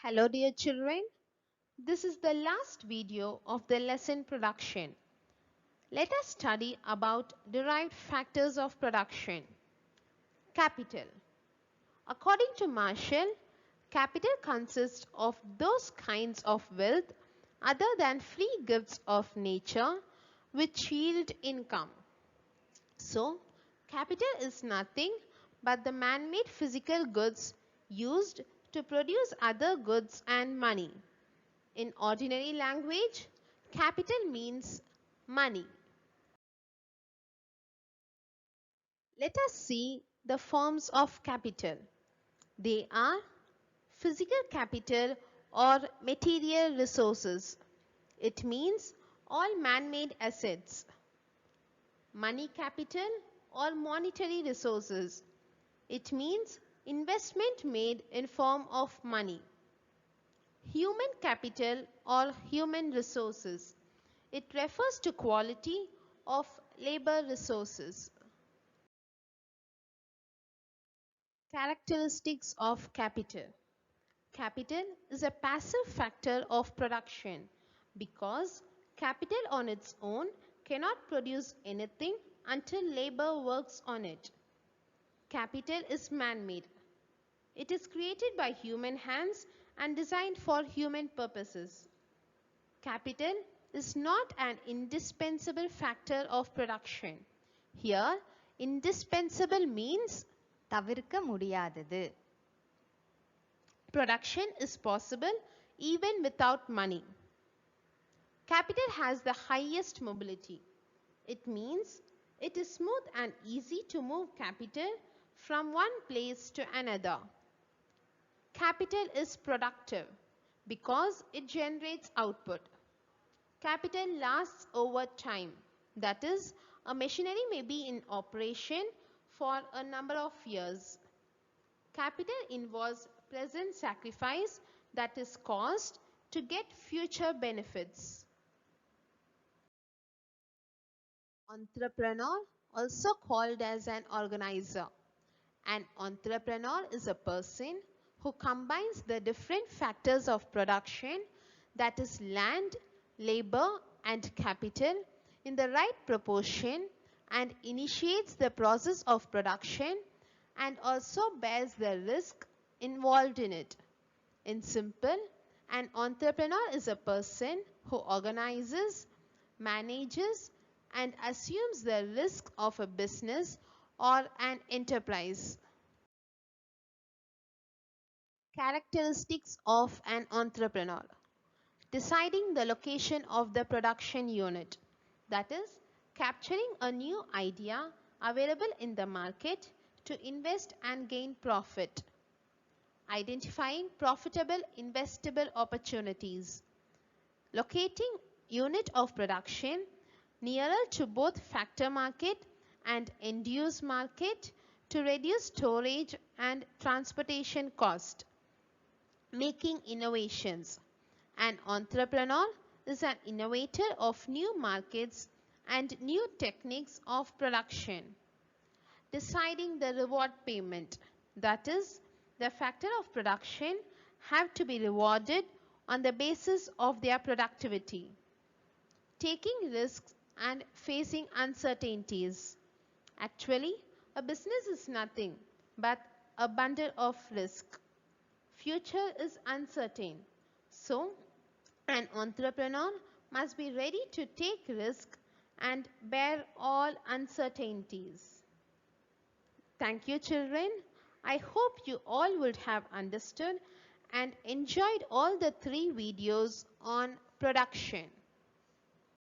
Hello dear children, this is the last video of the lesson production. Let us study about derived factors of production. Capital. According to Marshall, capital consists of those kinds of wealth other than free gifts of nature which yield income. So, capital is nothing but the man-made physical goods used to produce other goods and money. In ordinary language, capital means money. Let us see the forms of capital. They are physical capital or material resources. It means all man-made assets. Money capital or monetary resources. It means investment made in form of money. Human capital or human resources. It refers to quality of labor resources. Characteristics of capital. Capital is a passive factor of production because capital on its own cannot produce anything until labor works on it. Capital is man-made. It is created by human hands and designed for human purposes. Capital is not an indispensable factor of production. Here, indispensable means தவிர்க்க முடியாதது. production is possible even without money. Capital has the highest mobility. It means it is smooth and easy to move capital from one place to another. Capital is productive because it generates output. Capital lasts over time. That is, a machinery may be in operation for a number of years. Capital involves present sacrifice that is caused to get future benefits. Entrepreneur, also called as an organizer. An entrepreneur is a person who combines the different factors of production, that is land, labor and capital, in the right proportion and initiates the process of production and also bears the risk involved in it. In simple, an entrepreneur is a person who organizes, manages and assumes the risk of a business or an enterprise. Characteristics of an entrepreneur. Deciding the location of the production unit, that is, capturing a new idea available in the market to invest and gain profit. Identifying profitable investable opportunities. Locating unit of production nearer to both factor market and end-use market to reduce storage and transportation cost. Making innovations. An entrepreneur is an innovator of new markets and new techniques of production. Deciding the reward payment, that is, the factor of production have to be rewarded on the basis of their productivity. Taking risks and facing uncertainties. Actually, a business is nothing but a bundle of risk. Future is uncertain. So, an entrepreneur must be ready to take risk and bear all uncertainties. Thank you, children. I hope you all would have understood and enjoyed all the 3 videos on production.